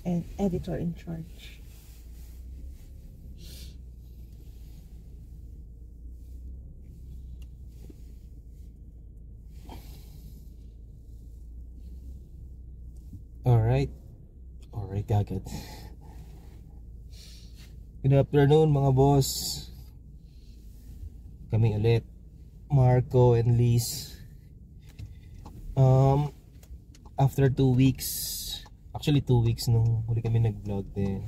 And editor in charge. Alright agad. Good afternoon mga boss. Kami ulit, Marco and Liz. After 2 weeks, actually 2 weeks nung huli kami nag-vlog din.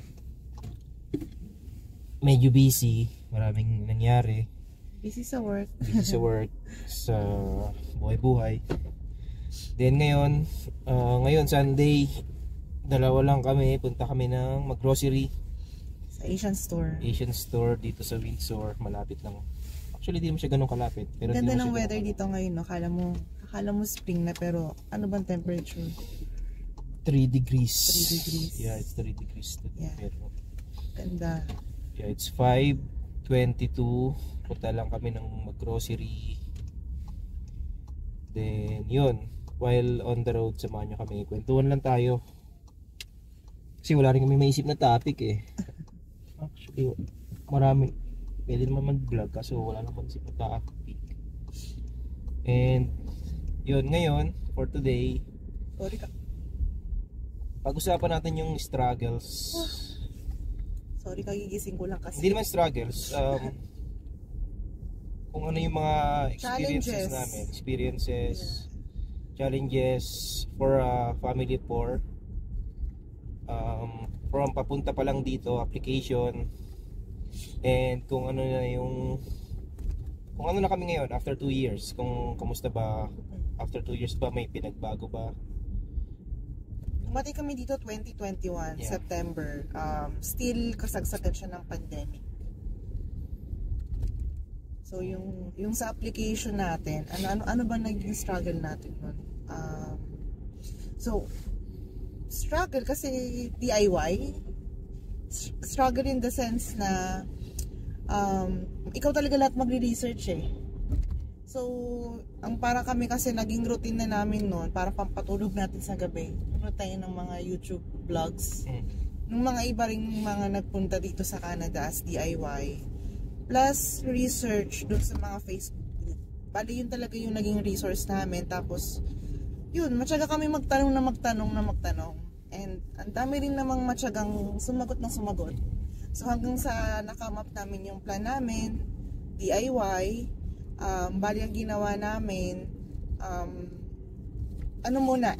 Medyo busy, maraming nangyari. Busy sa work. Sa buhay-buhay. Then ngayon Sunday, dalawa lang kami, punta kami ng mag-grocery. Sa Asian store dito sa Windsor, malapit lang. Actually di mo siya ganun kalapit. Pero ganda ng weather dito ngayon, no? Akala mo spring na, pero ano bang temperature? 3 degrees. 3 degrees. Yeah, it's 3 degrees. Yeah. Pero, ganda. yeah, it's 5:22. Punta lang kami ng mag-grocery. Then, yun. While on the road, samahan nyo kami. Kwentuhan lang tayo. Kasi wala rin kami maisip na topic eh. Actually, marami. Pwede naman mag-vlog kaso wala naman isip na topic. And, yun. Ngayon, for today, Sorry ka. pag-usapan natin yung struggles. Sorry, kagigising ko lang kasi. Hindi naman struggles. Kung ano yung mga experiences namin. Challenges for a family of 4. From papunta pa lang dito, application. And kung ano na kami ngayon after 2 years. Kung kamusta ba after 2 years ba, may pinagbago ba? Dumating kami dito 2021, Yeah. September. Still kasagsagan siya ng pandemic. So yung sa application natin, ano ba naging struggle natin nun? So struggle kasi DIY. Struggle in the sense na ikaw talaga lahat magre-research eh. So, ang para kami kasi naging routine na namin noon, para pampatulog natin sa gabi. Ano tayo ng mga YouTube vlogs. Nung mga iba ring mga nagpunta dito sa Canada as DIY. Plus, research dun sa mga Facebook group. Bali, yun talaga yung naging resource namin. Tapos, yun, matyaga kami magtanong. And, ang dami rin namang matyagang sumagot. So, hanggang sa nakamap namin yung plan namin, DIY, bali ang ginawa namin,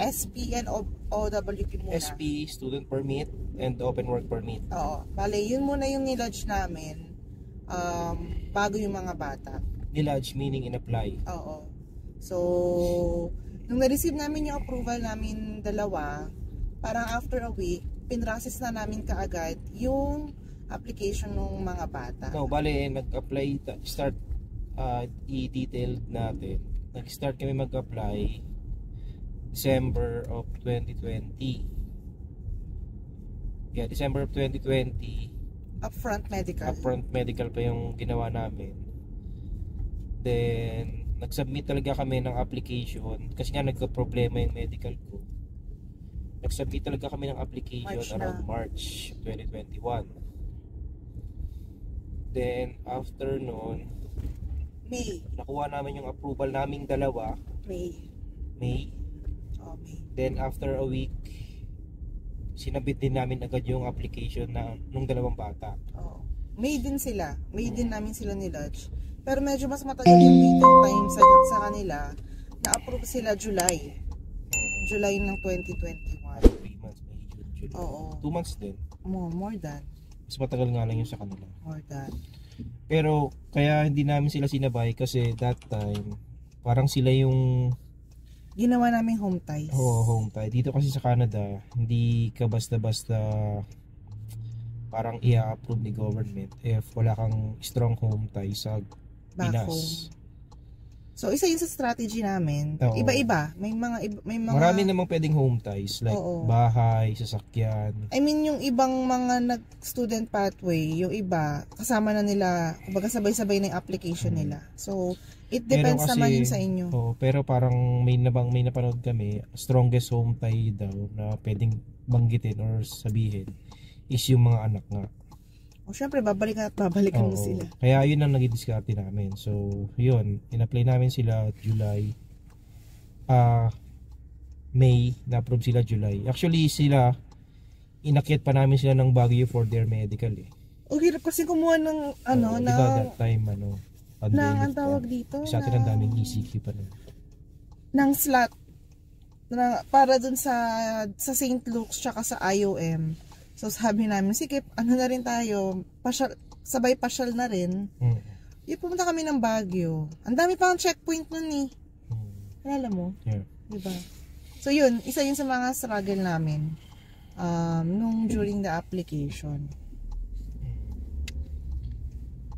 SP and OWP muna. SP, student permit, and open work permit. Oo, bali yun muna yung nilodge namin, bago yung mga bata. Nilodge meaning in-apply. Oo. So, nung na-receive namin yung approval namin dalawa, parang after a week, pinrocess na namin kaagad yung application ng mga bata. No, bali, nag-apply, start i-detail natin. Nag-start kami mag-apply December of 2020. Yeah, December of 2020. Upfront medical Pa yung ginawa namin. Then, nag-submit talaga kami ng application kasi nga nagka-problema yung medical ko. Nag-submit talaga kami ng application around March 2021. Then, after noon, May. Nakuha namin yung approval naming dalawa. May. Oh, May. Then after a week, sinabit din namin agad yung application na nung dalawang bata. Oh. May din sila. May din namin sila nilodge. Pero medyo mas matagal yung waiting time sa kanila. Na-approve sila July. July ng 2021. 3 months, May, June, July. Oo. 2 months din. More than. Mas matagal nga lang yun sa kanila. More than. Pero kaya hindi namin sila sinabay kasi that time parang sila yung ginawa naming home ties. Oo, home tie. Dito kasi sa Canada, hindi ka basta-basta parang i-approve ni government if wala kang strong home tie sa Back Pinas. home. So, isa yun sa strategy namin. Oo. Iba-iba. May mga... Marami namang pwedeng home ties like Oo. bahay, sasakyan. I mean, yung ibang mga nag-student pathway, yung iba, kasama na nila, kumbaga sabay-sabay na yung application nila. So, it depends naman yun sa inyo. Oo, pero parang may napanood kami, strongest home tie daw na pwedeng banggitin or sabihin is yung mga anak nga. O, syempre, babalikan mo Oo. sila. Kaya yun ang nag-discarte namin. So, yun, in-apply namin sila July. May, na-approve sila July. Actually, sila, inakyat pa namin sila ng Baguio for their medical eh. O, hirap kasi kumuha ng, Oo, diba that time, pandemic ang tawag pa. dito, Sa atin ang daming ECQ pa nun. ng slot para dun sa St. Luke's tsaka sa IOM. So sabi namin, sige, ano na rin tayo, sabay pasyal na rin. Yung pumunta kami ng Baguio. Ang dami pang checkpoint nun eh. Alala mo? Yeah. Diba? So yun, isa yun sa mga struggle namin nung during the application.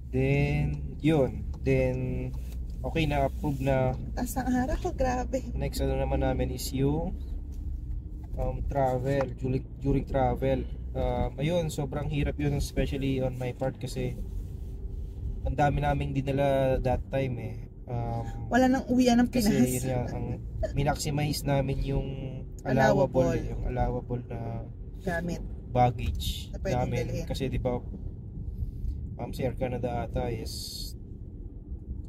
Then, yun. Then, okay na, approve na. Taas ng araw, grabe. Next ano naman namin is yung travel, during travel. Ayun, sobrang hirap yun, especially on my part kasi ang dami naming dinala that time eh. Wala nang uwian ng Pinas. Kasi yun nga, minaximize namin yung allowable na gamit baggage na pwedeng namin. dalhin. Kasi di ba sa Air Canada ata is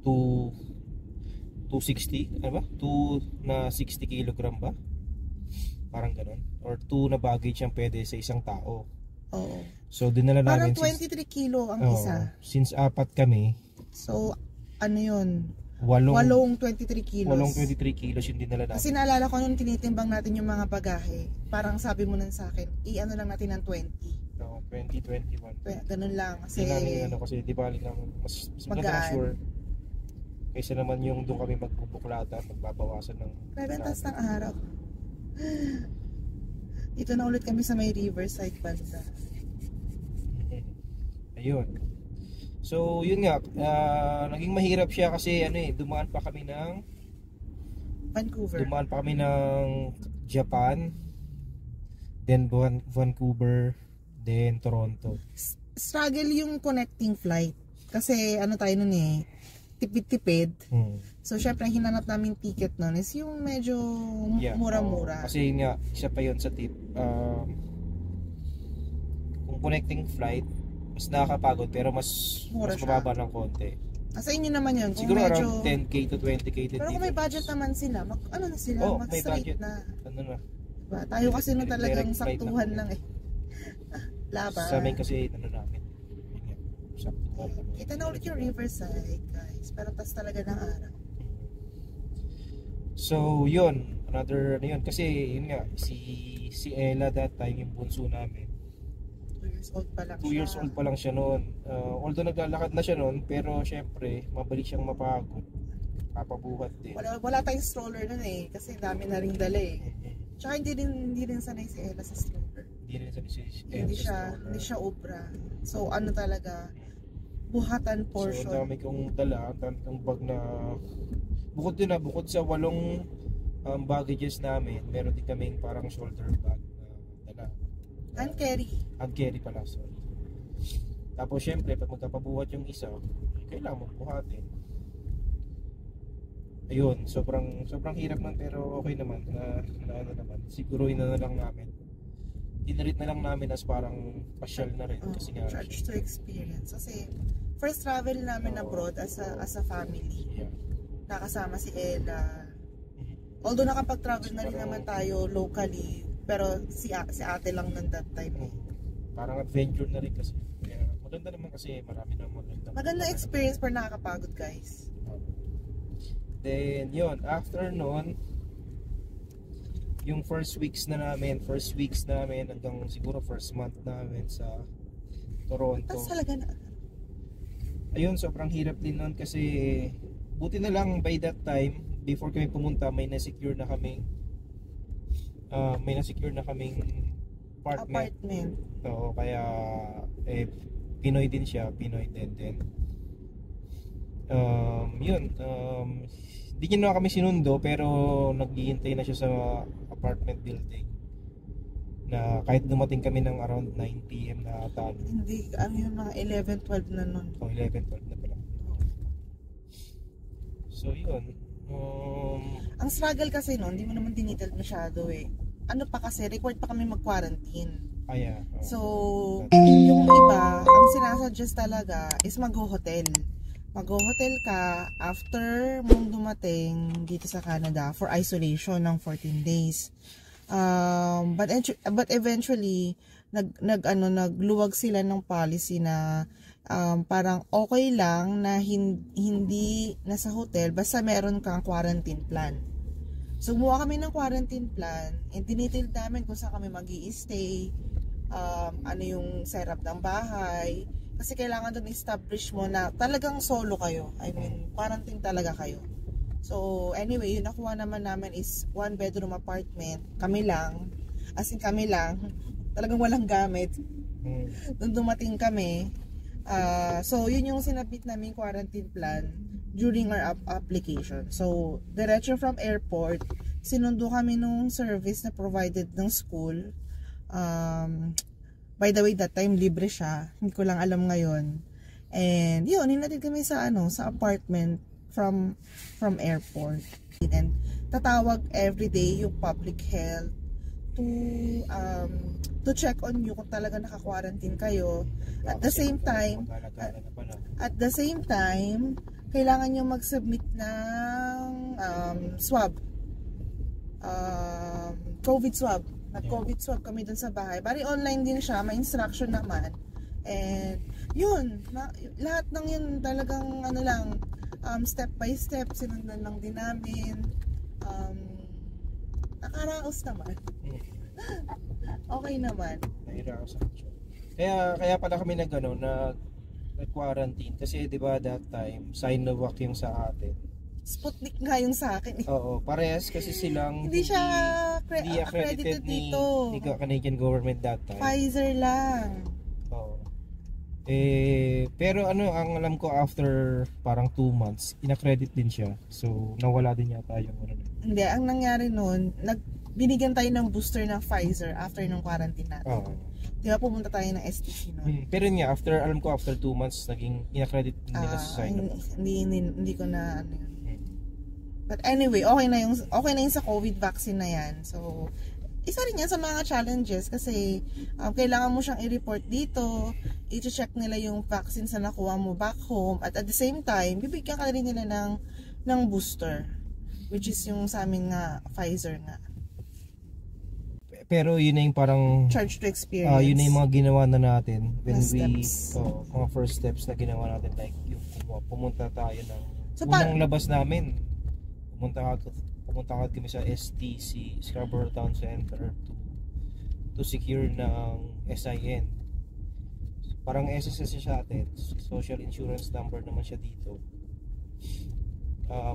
260, ano ba? 2 na 60 kilogram ba? Parang ganun. Or 2 na baggage ang pwede sa isang tao. Oo. So dinala namin Parang 23 kilo ang isa. Since 4 kami. So ano yun? 8 23 kilos. 23 kilos yung dinala namin. Kasi naalala ko nung tinitimbang natin yung mga bagahe. Parang sabi mo nun sa akin, i-ano lang natin ng 20. No, 2021. Ganun lang. Kasi Kasi di ba mas maganda magaan. sure. Kaysa naman yung doon kami magbubuklata, magbabawasan ng... grabe ang taas ng araw. Dito na ulit kami sa may Riverside banda. Ayun. So, yun nga, naging mahirap siya kasi dumaan pa kami ng Japan, then Vancouver, then Toronto. Struggle yung connecting flight. Kasi ano tayo nun eh, tipid-tipid. So, syempre, ang hinanap namin ticket nun is yung medyo mura-mura. Kasi yun nga, isa pa yun sa tip. Kung connecting flight, mas nakakapagod pero mas mababa ng konti. Sa inyo naman yun. Siguro medyo, around 10k to 20k din. Pero kung may budget naman sila, mag-straight na. Ano na? Diba? Tayo kasi nung talagang saktuhan lang eh. Laban. Sa amin kasi namin. Saktuhan lang. Kita na ulit yung Riverside, guys. Pero tas talaga ng araw. So, yun. Another, kasi yun nga, si Ella that time, yung bunso namin. 2 years old pa lang 2 years old pa lang siya noon. Although naglalakad na siya noon, pero syempre, mabilis siyang mapagod. Papabuhat din. Wala tayong stroller nun eh. Kasi dami na rin dala eh. Tsaka hindi rin sanay si Ella sa stroller. Hindi siya obra. So ano talaga, buhatan portion. So dami kong dala, dami kong bag na bukod sa 8 baggages namin, meron din kaming parang shoulder bag na dala. Hand carry pala, sorry. Tapos syempre, pag magkapabuhat yung isa, kailangan mong buhatin. Ayun, sobrang hirap nun pero okay naman na ano naman. Siguro na lang namin. Dinarit na lang namin as parang pasyal na rin kasi nga charge to experience. Kasi first travel namin abroad as a family. Yeah. Nakasama si Ella. Although nakapag-travel na rin naman tayo locally, pero si ate lang nun that time eh. Parang adventure na rin kasi. Kaya maganda naman kasi marami na maganda experience pero nakakapagod, guys. Then yun, after nun, yung first weeks namin hanggang siguro first month namin sa Toronto. Tas talaga na. Ayun, sobrang hirap din nun kasi buti na lang by that time before kami pumunta, may na-secure na kaming apartment. Oo, kaya Pinoy din siya, Pinoy din. Di niya na kami sinundo, pero naghihintay na siya sa apartment building na kahit dumating kami ng around 9 PM na ata. Hindi, ano yun, mga 11-12 na nun. 11-12 na pala. So yun, ang struggle kasi nun, hindi mo naman dinital masyado eh. Ano pa kasi, required pa kami mag-quarantine. So, yung iba, ang sinasuggest talaga is mag-hotel. Mag-hotel ka after mong dumating dito sa Canada for isolation ng 14 days. But eventually nagluwag sila ng policy na parang okay lang na hindi nasa hotel basta meron kang quarantine plan. So gumawa kami ng quarantine plan and dinitil namin kung saan kami mag-i-stay, ano yung setup ng bahay, kasi kailangan doon establish mo na talagang solo kayo. I mean, quarantine talaga kayo. So, anyway, yung nakuha naman namin is 1 bedroom apartment. Kami lang. As in, kami lang. Talagang walang gamit. Nung dumating kami. So, yun yung sinabit namin quarantine plan during our application. So, diretso from airport, sinundo kami nung service na provided ng school. By the way, that time libre siya. Hindi ko lang alam ngayon. And yun, hinatid kami sa apartment from airport. And tatawag everyday yung public health to check on you kung talaga naka-quarantine kayo. At the same time, kailangan nyo mag-submit ng swab. COVID swab. Nag-COVID swab kami dun sa bahay. Bari online din siya, may instruction naman. And yun, lahat ng yun talagang step by step, sinundan lang din namin. Nakaraos naman. Okay naman. Nakaraos ako. Kaya pala kami nag-quarantine kasi 'di ba that time Sinovac yung sa atin. Sputnik nga yung sa akin. Oo, parehas kasi silang hindi siya accredited dito. Hindi Canadian government that time. Pfizer lang. Oo. Pero ang alam ko after parang 2 months, inaccredit din siya. So nawala din yata yung Hindi, ang nangyari noon, binigyan tayo ng booster ng Pfizer after ng quarantine natin. Oo. Di ba pumunta tayo ng STC noon? Pero nga, alam ko after 2 months, naging inaccredit din nila sa Sinovac. Hindi ko na But anyway, okay na yung sa COVID vaccine na yan. So, isa rin yan sa mga challenges kasi kailangan mo siyang i-report dito, i-check nila yung vaccine sa nakuha mo back home, at the same time, bibigyan ka rin nila ng booster, which is yung sa amin nga, Pfizer nga. Pero yun na yung parang charge to experience. Yun na yung mga ginawa na natin when steps. Mga first steps na ginawa natin, like yung pumunta tayo ng unang labas namin. Pumunta kami sa STC, Scarborough Town Center to secure ng SIN. Parang SSS siya atin, Social Insurance Number naman siya dito.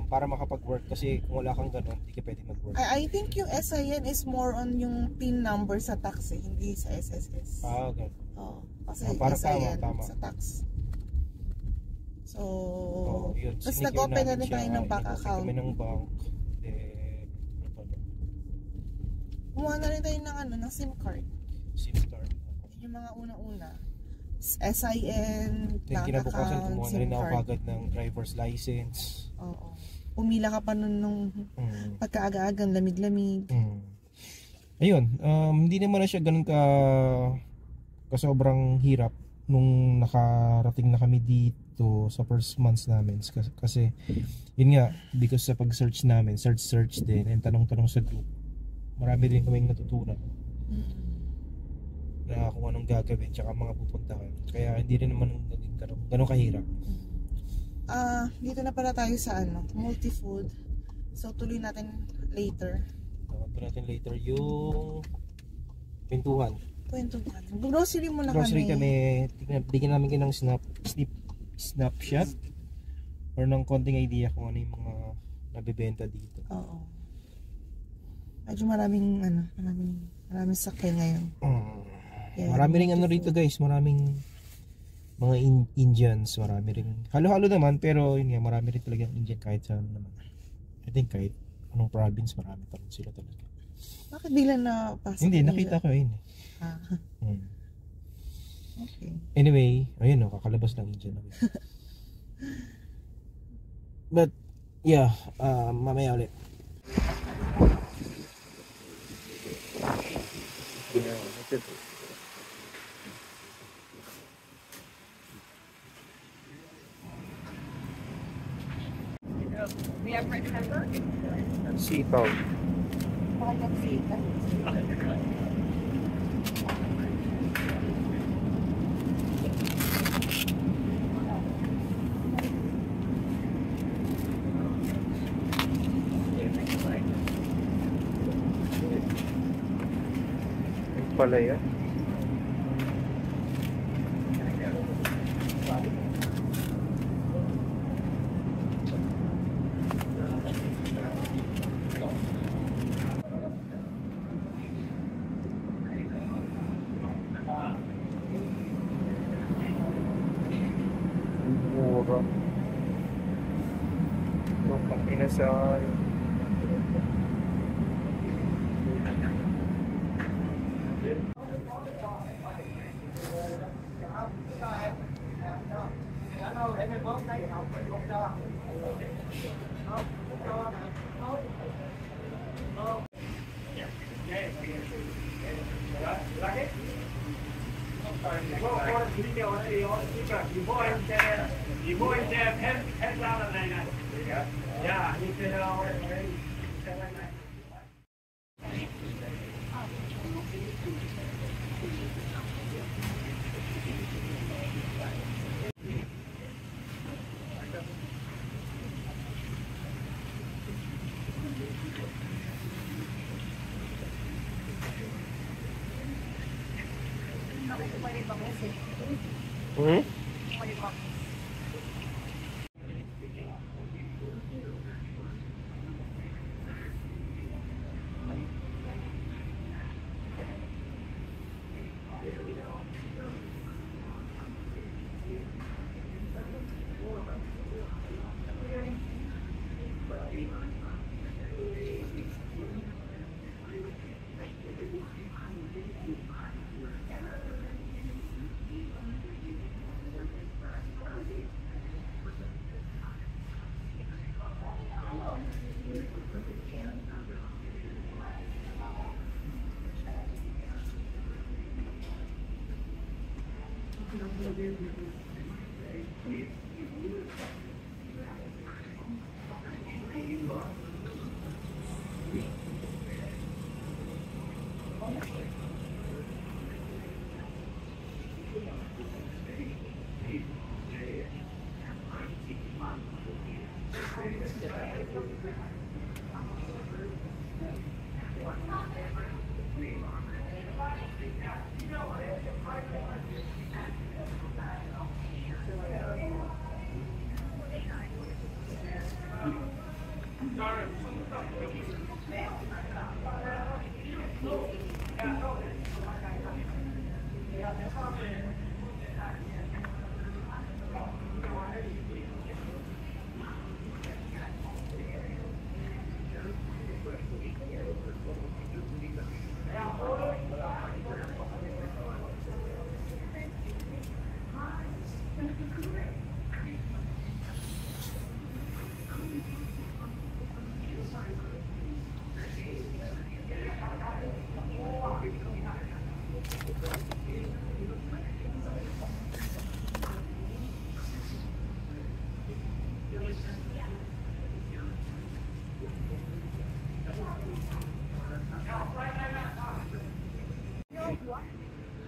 Para makapag-work kasi kung wala kang ganun, hindi ka pwede mag-work. I think yung SIN is more on yung PIN number sa tax hindi sa SSS. Okay. Oo. Kasi SIN tama. sa tax. So, yun. tapos nag-open na rin tayo ng bank account. Kami ng bank. Kumuha na rin tayo ng SIM card. SIM card. Yung mga una-una. SIN, then bank account, kumuha na rin ako agad ng driver's license. Oo. Pumila ka pa nun nung pagkaaga-agang lamig-lamig. Ayun, hindi naman na siya ganun ka sobrang hirap nung nakarating na kami dito sa first months namin kasi yun nga, because sa pag-search namin, search din and tanong-tanong sa group, marami din kaming natutunan na kung anong gagawin tsaka mga pupuntahan, kaya hindi rin naman naging ganun kahirap. Dito na pala tayo sa multi-food, so tuloy natin later yung pintuhan. Grocery muna kami. Bigyan namin kayo ng snapshot or ng konting idea kung ano yung mga nabibenta dito. Oo. Medyo maraming maraming sakay ngayon. Yeah, Marami ring ano rito guys, maraming mga Indians, marami ring halo-halo naman, pero yun nga, marami rin talagang Indian kahit saan naman. I think kahit anong province, marami pa rin sila talaga. Bakit bigla na pasok? Hindi, nakita ko yun. Ah. Okay. Anyway, ayun o, kakalabas ng Indian. But, yeah, mamaya ulit. We have red pepper. Sitaw. Bakit sita? Pala yan. Mura. Yung pang-inasal. Hmm?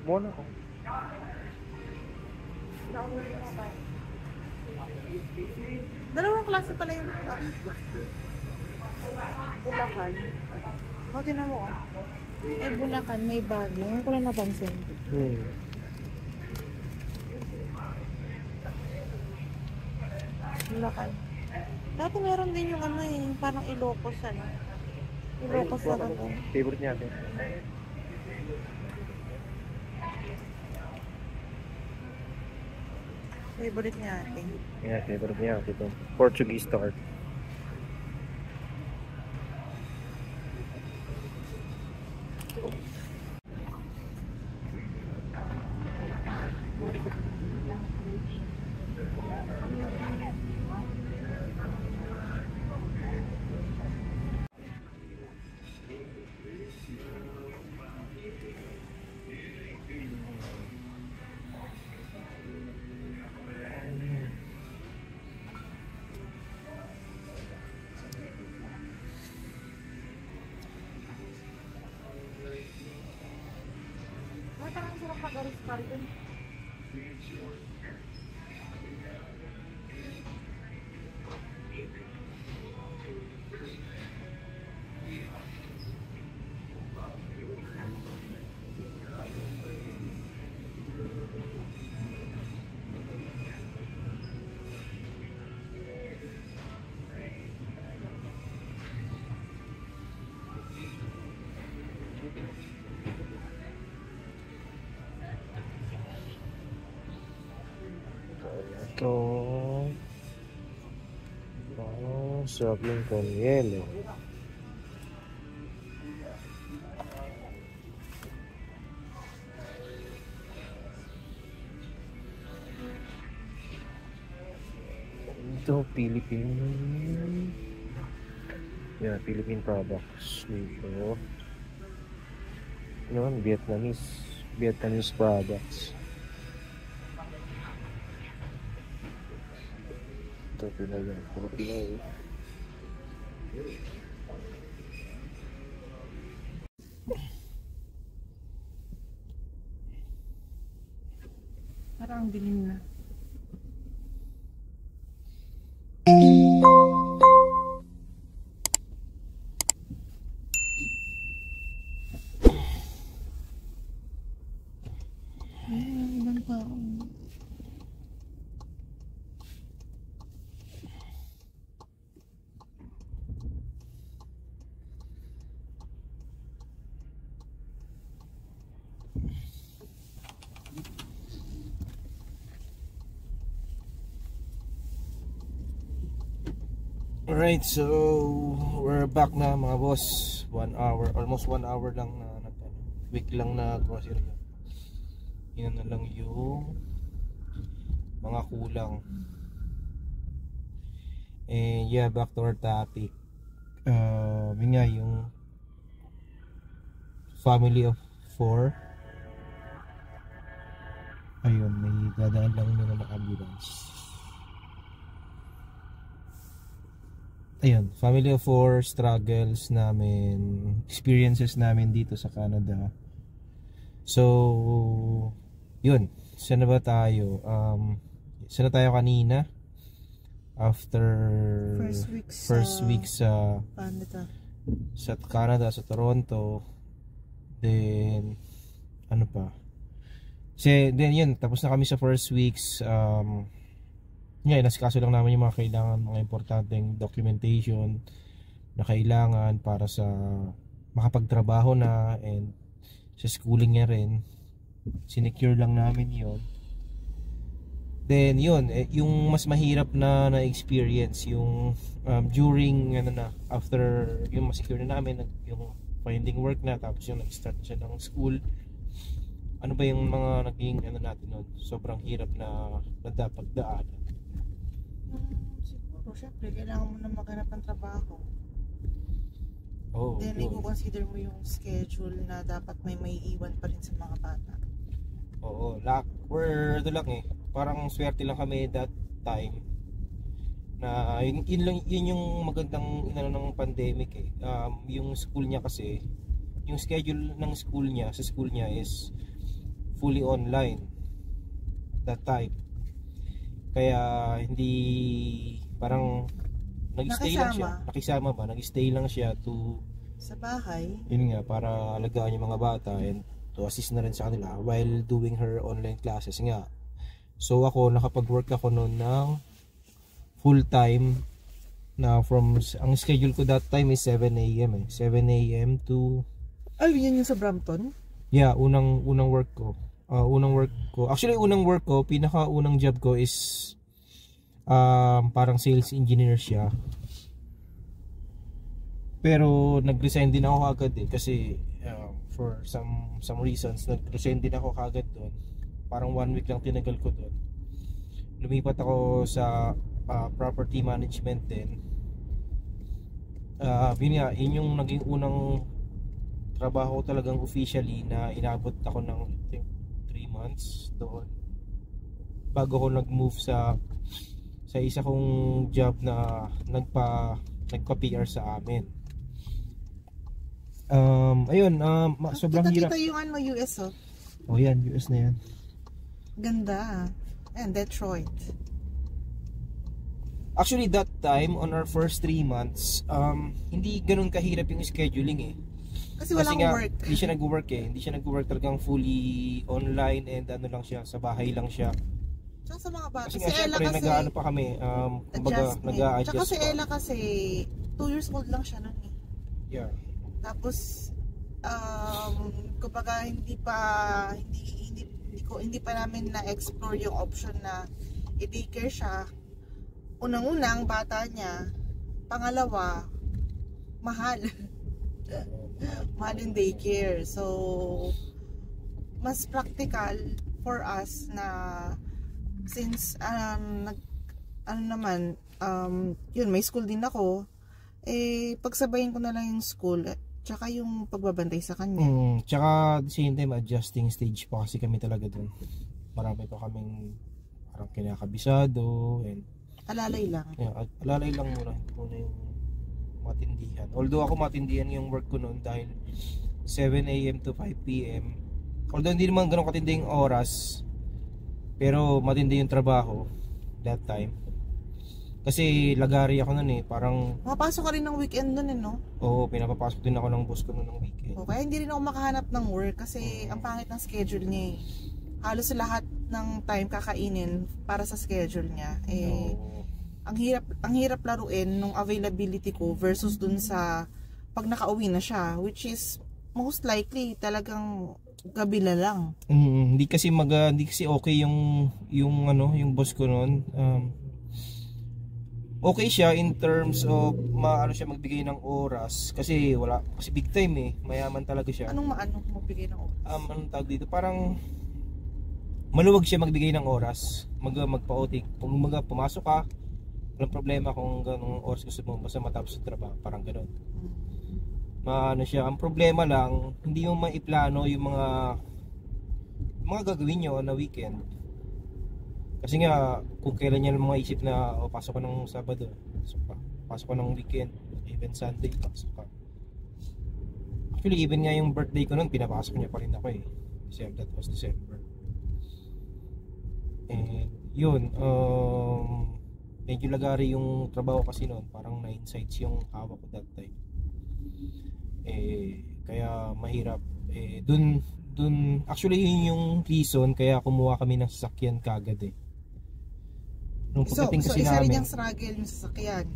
Muna ko. Dalawang klase pala yung Bulacan. O, tinan mo ko. Eh, Bulacan, may Baguio. Ngayon ko lang napansin. Bulacan. Dati meron din yung ano eh, parang Ilocos ano. Ilocos na ano. Favorite niya ate. Favorite niya ate. Yeah, favorite niya ate ito. Portuguese tart. Parang sarap pag-aris dun. Ito. Saging con hielo. Ito, Philippine. Yeah, Philippine products. Dito. Yun, Vietnamese products. Ito, Pinay yan. Puro Pinay. Parang dilim na. Ibang tao. Alright, so we're back na mga boss. 1 hour, almost 1 hour lang na week lang na grocery. Yan na lang yung mga kulang. And yeah, back to our topic. Yun nga yung family of 4. Ayun, may dadaan lang muna ng ambulance. Ayun, family of 4 struggles namin, experiences namin dito sa Canada. So, yun, saan na ba tayo? Saan na tayo kanina? After first week sa Canada, sa Toronto. Then, ano pa? Then yun, tapos na kami sa first weeks. Yeah, nasikaso lang namin yung mga kailangan, mga importanteng documentation na kailangan para sa makapagtrabaho na, and sa schooling niya rin. Sinecure lang namin yon. Then yun, yung mas mahirap na experience yung during after yung ma-secure na namin, yung finding work na, tapos yung nag-start siya ng school. Ano ba yung mga naging natin nun? Sobrang hirap na dapat daanan. Siguro, syempre, kailangan mo na maghanap ng trabaho. Oh, then, i-consider mo yung schedule na dapat may maiiwan pa rin sa mga bata. Oo, we're lang parang swerte lang kami that time na yun yung magandang ng pandemic yung school niya kasi, yung schedule ng school niya, sa school niya is fully online that time. Kaya hindi parang nag-stay lang siya. Nag-stay lang siya sa bahay. Yun nga, para alagaan yung mga bata and to assist na rin sa kanila while doing her online classes nga. So ako, nakapag-work ako noon ng full time Na ang schedule ko that time is 7 a.m. 7 a.m. to... Ay, yun yung sa Brampton? Yeah, unang work ko. Actually, unang work ko, pinaka-unang job ko is parang sales engineer siya. Pero nag-resign din ako agad kasi for some reasons, nag-resign din ako agad doon. Parang 1 week lang tinagal ko doon. Lumipat ako sa property management din. Yun yung naging unang trabaho ko talagang officially na inabot ako ng I think 3 months doon bago ko nag-move sa isa kong job na nagpa-PR sa amin. Ayun, sobrang hirap. Kita yung US oh. Oh yan, US na yan. Ganda. And Detroit. Actually, that time, on our first 3 months, hindi ganun kahirap yung scheduling Kasi walang work. Hindi siya nag-work Hindi siya nag-work talagang fully online and ano lang siya, sa bahay lang siya. Tsaka sa mga bata. Kasi nga syempre, nag-ano pa kami, kumbaga, nag-a-adjust Tsaka si pa. Ella kasi, 2 years old lang siya nun Yeah. Tapos, kumbaga, hindi pa namin na-explore yung option na i-daycare siya. Unang-unang bata niya, pangalawa, mahal. Mahal yung daycare. So, mas practical for us na since yun, may school din ako, pagsabayin ko na lang yung school tsaka yung pagbabantay sa kanya. Tsaka at the same time, adjusting stage pa kasi kami talaga dun. Marami pa kaming parang kinakabisado and alalay lang. Yeah, alalay lang muna yung matindihan. Although ako matindihan yung work ko noon dahil 7 a.m. to 5 p.m. Although hindi naman ganun katindi yung oras, pero matindi yung trabaho that time. Kasi lagari ako noon parang... Mapasok ka rin ng weekend noon no? Oo, pinapapasok din ako ng boss ko noon ng weekend. Kaya hindi rin ako makahanap ng work kasi ang pangit ng schedule niya Halos lahat ng time kakainin para sa schedule niya. Ang hirap laruin nung availability ko versus dun sa pag nakauwi na siya, which is most likely talagang gabi na lang. Hindi kasi okay yung boss ko noon. Okay siya in terms of maano siya magbigay ng oras kasi big time mayaman talaga siya. Anong magbigay ng oras? Anong tawag dito? Parang maluwag siya magbigay ng oras, magpa-OT. Kung pumasok ka, walang problema kung ganung oras gusto mo, basta matapos yung trabaho, parang gano'n. Maano siya, ang problema lang, hindi mo maiplano yung mga gagawin nyo na weekend. Kasi nga, kung kailan niya mga isip na pasok ka ng Sabado, pasok ka ng weekend, even Sunday, pasok ka. Actually, even nga yung birthday ko nun, pinapasok niya pa rin ako That was December. And yun, medyo lagari yung trabaho kasi noon, parang 9 sites yung hawak ko that time. Kaya mahirap. Dun actually yun yung reason kaya kumuha kami ng sasakyan kagad Nung pagdating kasi isa namin, rin yung struggle yung sasakyan.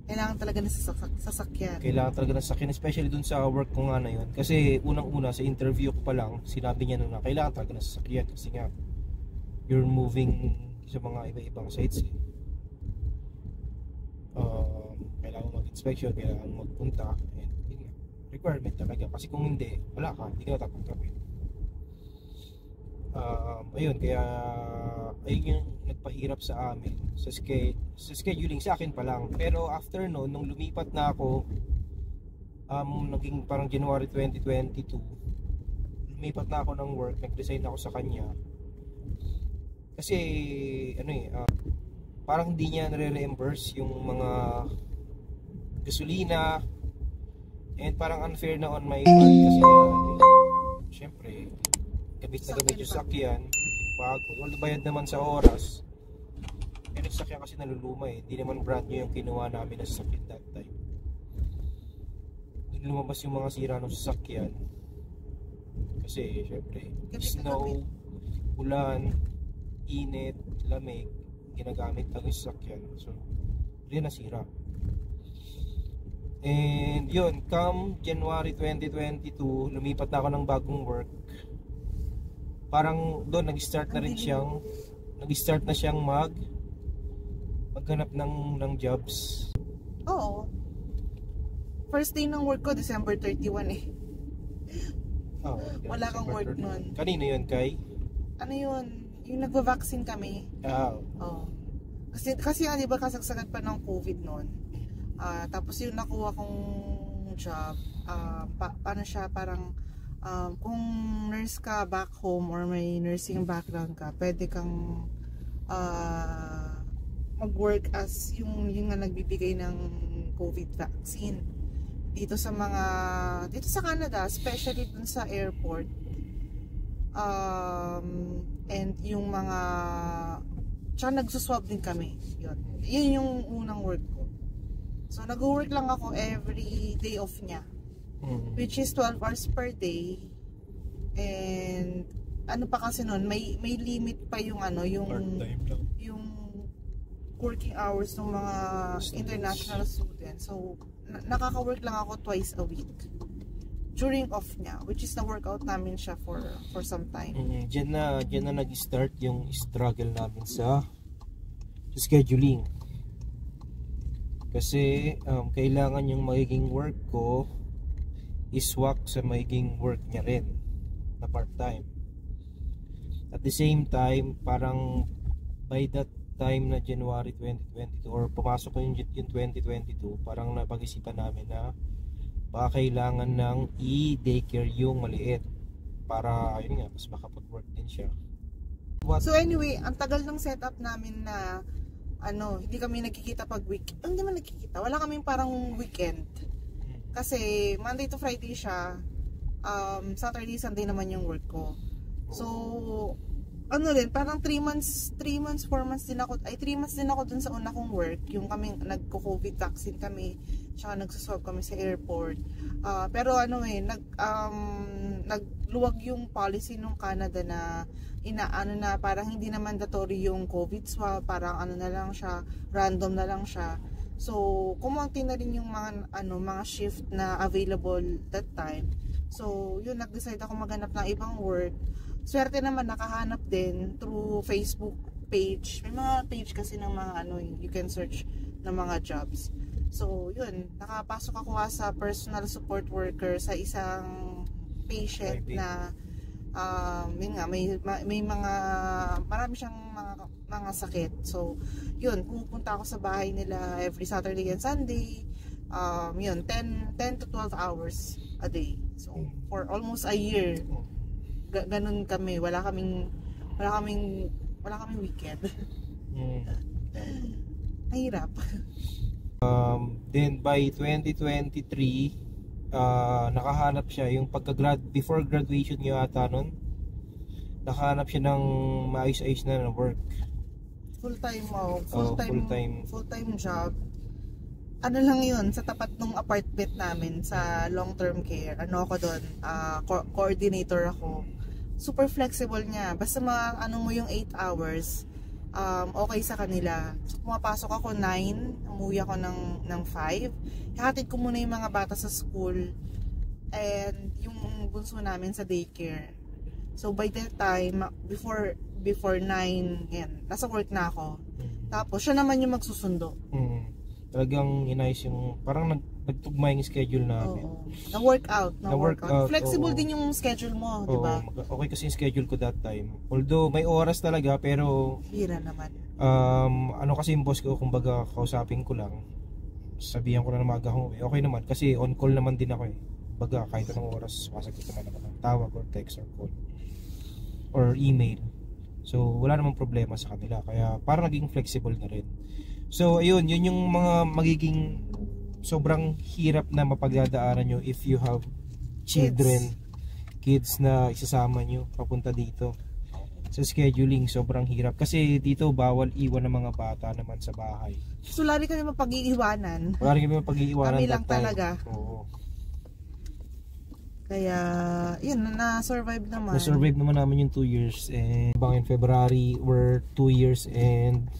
Kailangan talaga ng sasakyan. Kailangan talaga ng sasakyan, especially dun sa work ko nga na yun. Kasi unang-una sa interview ko pa lang, sinabi niya na kailangan talaga ng sasakyan kasi nga you're moving sa mga iba-ibang sites kailangan mag-inspection, kailangan magpunta, and requirement talaga kasi kung hindi, wala ka, hindi ka tatanggapin. Ayun, kaya ayun yung nagpahirap sa amin sa scheduling sa akin pa lang. Pero after nung lumipat na ako, naging parang January 2022, lumipat na ako ng work, nag-resign ako sa kanya kasi parang hindi niya nare-reimburse yung mga gasolina, and parang unfair na on my part kasi syempre gamit na gamit yung sakyan, pagod, although bayad naman sa oras, pero yung sakyan kasi naluluma hindi naman brand new yung kinuha namin na sasakyan that time. Lumabas yung mga sira ng sasakyan kasi syempre snow, ulan, init, lamig, ginagamit lang yung sasakyan. So Hindi nasira. And yun, come January 2022, lumipat na ako ng bagong work. Parang doon nag-start na siyang maghanap ng jobs. Oo. First day ng work ko, December 31 eh. Oh, Wala kang work nun. Kanino yun, Kay? Ano yun? Yung nagva-vaccine kami. Oh. Kasi di ba kasagsagan pa ng COVID noon. Tapos yung nakuha kong job, paano siya, parang kung nurse ka back home or may nursing background ka, pwede kang mag-work as yung nga nagbibigay ng COVID vaccine dito sa Canada, especially dun sa airport. And yung mga tsaka nagsuswab din kami. Yun yung unang work ko. So nag-work lang ako every day off niya, which is 12 hours per day. And ano pa kasi noon, may limit pa yung yung working hours ng mga international students. So nakaka-work lang ako twice a week during off niya, which is na-workout namin siya for some time. Diyan na nag-start yung struggle namin sa scheduling. Kasi kailangan yung magiging work ko iswak sa magiging work niya rin na part-time. At the same time, parang by that time na January 2022 or pumasok ko yung 2022, parang napag-isipan namin na baka kailangan ng i-daycare yung maliit para ayun nga, mas makapag-work din siya. So anyway, ang tagal ng setup namin na hindi kami nagkikita pag weekend. Hindi man nagkikita, wala kaming parang weekend. Kasi Monday to Friday siya, Saturday, Sunday naman yung work ko. So parang 3 months, 4 months din ako, 3 months din ako dun sa una kong work, yung kami nagko-COVID vaccine kami, tsaka nagsuswab kami sa airport. Pero nagluwag yung policy ng Canada na na parang hindi na mandatory yung COVID swab, parang na lang siya, random na lang siya. So kumonti na rin yung mga shift na available that time. So yun, nag-decide ako maghanap ng ibang work. Swerte naman, nakahanap din through Facebook page. May mga page kasi ng mga you can search ng mga jobs. So yun, nakapasok ako as a personal support worker sa isang patient na marami siyang mga sakit. So yun, pupunta ako sa bahay nila every Saturday and Sunday. 10 to 12 hours a day. So for almost a year, ganun kami. Wala kaming weekend. Mahirap. Then by 2023, nakahanap siya yung before graduation niya ata nun, nakahanap siya ng maayos-ayos na work. Full-time job. Ano lang yun, sa tapat ng apartment namin sa long-term care. Ako doon, coordinator ako. Super flexible niya. Basta mo yung 8 hours, okay sa kanila. So, pumapasok ako 9, umuwi ako ng 5. Ihatid ko muna yung mga bata sa school and yung bunso namin sa daycare. So by that time, before 9, yan, nasa work na ako. Tapos siya naman yung magsusundo. Talagang inayos yung, parang nagtugma yung schedule namin. Na-workout. Flexible din yung schedule mo, di ba? Okay kasi yung schedule ko that time. Although may oras talaga, pero hira naman. Kasi yung boss ko, kumbaga kausapin ko lang, sabihan ko na maaga akong okay naman, kasi on call naman din ako eh. Kumbaga kahit anong oras, masagot naman ako ng tawag or text or call or email. So wala namang problema sa kanila, kaya parang naging flexible na rin. So ayun, yun yung mga magiging sobrang hirap na mapagdadaanan nyo if you have kids na isasama nyo papunta dito. Sa scheduling, sobrang hirap. Kasi dito bawal iwan ng mga bata naman sa bahay. So lari kami mapag-iiwanan. Kami lang talaga. Oo. Kaya, yun, na-survive naman. Na-survive naman namin yung 2 years. And in February, we're 2 years and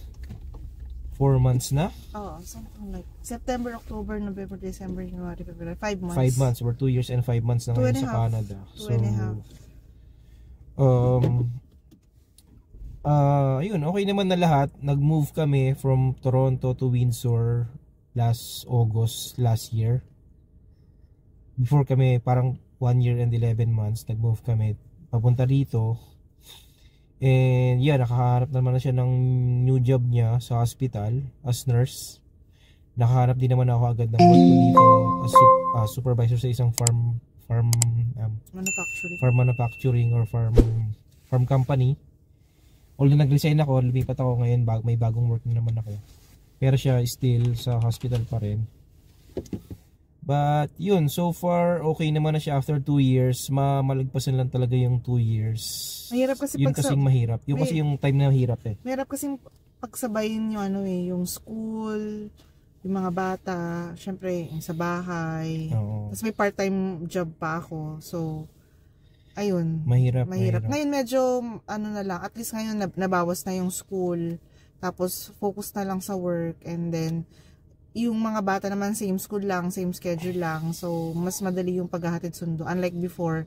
4 months na. Oh, something like September, October, November, December, January, February. 5 months. 5 months. We're 2 years and 5 months na ngayon sa Canada. 2.5. Ayun, okay naman na lahat. Nag-move kami from Toronto to Windsor last August last year. Before kami, parang 1 year and 11 months, nag-move kami papunta rito. And yeah, nakahanap naman na siya ng new job niya sa hospital as nurse. Nakahanap din naman ako agad ng work ko dito as supervisor sa isang farm manufacturing or farm company. Although nag-resign ako, lumipat ako ngayon, may bagong work na naman ako. Pero siya still sa hospital pa rin. But yun, so far okay naman na siya after 2 years. Malagpasan lang talaga yung 2 years. Mahirap kasi yun kasing mahirap. Yung kasi yung time na mahirap eh. Mahirap kasi pagsabayin yung yung school, yung mga bata, syempre yung sa bahay. Tapos may part-time job pa ako. So ayun, mahirap. Ngayon medyo na lang, at least ngayon nabawas na yung school. Tapos focus na lang sa work, and then yung mga bata naman same school lang, same schedule lang. So mas madali yung paghahatid sundo. Unlike before,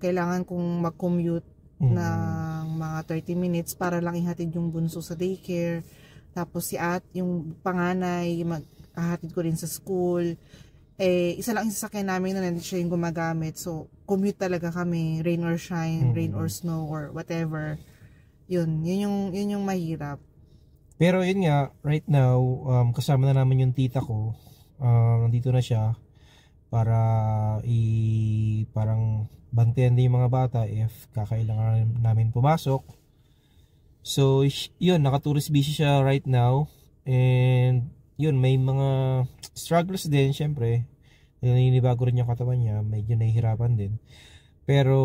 kailangan kong mag-commute ng mga 30 minutes para lang ihatid yung bunso sa daycare. Tapos yung panganay, maghahatid ko rin sa school. Isa lang yung sasakyan namin na hindi siya yung gumagamit. So commute talaga kami, rain or shine, rain or snow or whatever. Yun yung mahirap. Pero yun nga, right now, kasama na namin yung tita ko. Nandito na siya para parang bantayan din yung mga bata if kakailangan namin pumasok. So, yun, naka-tourist busy siya right now. And, yun, may mga struggles din, syempre. Naninibago rin yung katawan niya. Medyo nahihirapan din. Pero,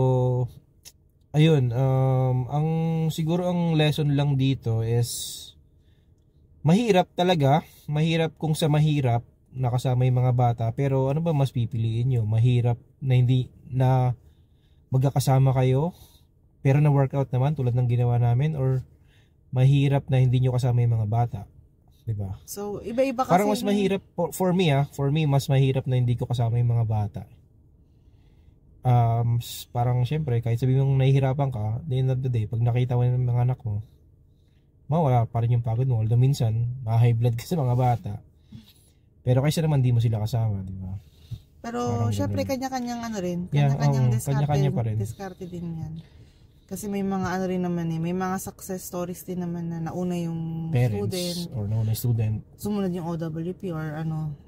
ayun, siguro ang lesson lang dito is mahirap talaga. Mahirap kung sa mahirap nakasama yung mga bata. Pero ano ba mas pipiliin nyo? Mahirap na hindi na magkakasama kayo pero na workout naman tulad ng ginawa namin, or mahirap na hindi nyo kasama yung mga bata, diba? So iba-iba kasi parang mas mahirap for me mas mahirap na hindi ko kasama yung mga bata. Parang syempre kahit sabi mong nahihirapan ka, at the end of the day pag nakita mo ng mga anak mo, mawala pa rin yung pagod mo. Although minsan ma-high blood ka sa mga bata, pero kaysa naman di mo sila kasama, di ba? Pero syempre kanya-kanyang kanya-kanyang diskarte din yan. Kasi may mga rin naman may mga success stories din naman na nauna yung parents, student, sumunod yung OWP, or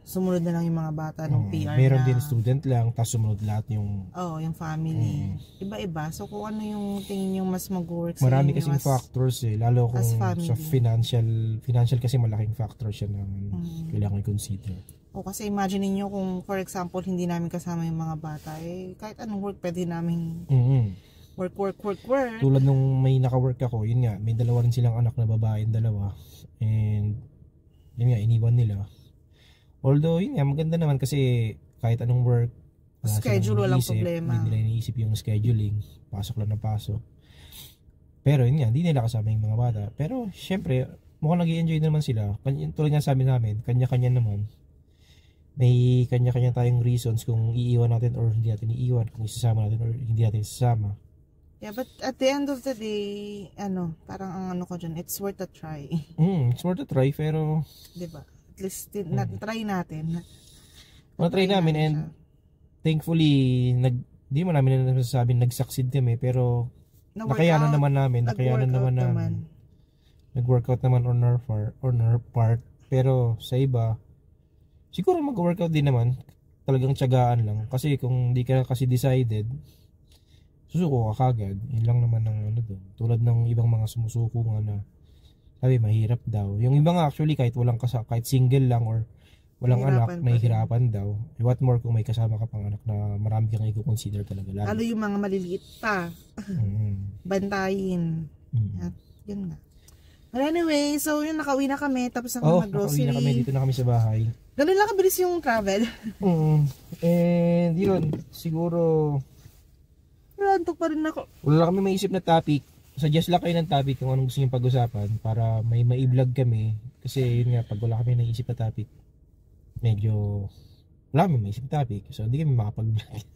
sumunod na lang yung mga bata ng PR meron din student lang, tapos sumunod lahat yung yung family. Iba-iba. So kung ano yung tingin yung mas mag-work sa marami kasing factors lalo kung sa financial kasi malaking factor siya na kailangan i-consider. Kasi imagine niyo kung for example hindi namin kasama yung mga bata, kahit anong work pwede namin work. Tulad nung may naka-work ako, yun nga, may dalawa rin silang anak na babae, dalawa. And yun nga, iniwan nila. Although yun nga, maganda naman kasi kahit anong work, schedule walang problema. Hindi nila iniisip yung scheduling, pasok lang na pasok. Pero yun nga, hindi nila kasama yung mga bata. Pero syempre, mukhang nag-i-enjoy naman sila. Tulad nga sabi namin, kanya-kanya naman. May kanya-kanya tayong reasons kung iiwan natin or hindi natin iiwan, kung isasama natin or hindi natin isasama. Yeah, but at the end of the day, parang ang ko dyan, it's worth a try. It's worth a try, pero diba? At least try natin. Try namin, and thankfully di mo namin nasasabing nag-succeed kami, pero nakayanan naman namin, nag-workout naman on our part. Pero sa iba, siguro mag-workout din naman, talagang tiyagaan lang. Kasi kung di ka kasi decided, susuko ka kagad. Yun lang naman ang doon. Tulad ng ibang mga sumusuko nga na sabi mahirap daw. Yung iba nga actually kahit kahit single lang or walang anak, may hirapan daw. What more kung may kasama ka pang anak na marami kang i-consider talaga. Lalo yung mga maliliit pa. Bantayin. At yun nga. But anyway, so yun, nakauwi na kami. Tapos mag-grocery. Nakauwi na kami. Dito na kami sa bahay. Ganun lang kabilis yung travel. And yun, siguro antok pa rin ako. Wala kami maisip na topic. Suggest lang kayo ng topic kung anong gusto nyo pag-usapan para may ma-vlog kami. Kasi yun nga, pag wala kami naisip na topic, medyo wala kami maisip na topic. So hindi kami makapag-vlog.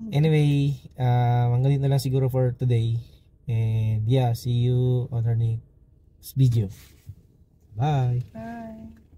Anyway, hanggang dito na lang siguro for today. And yeah, see you on our next video. Bye! Bye!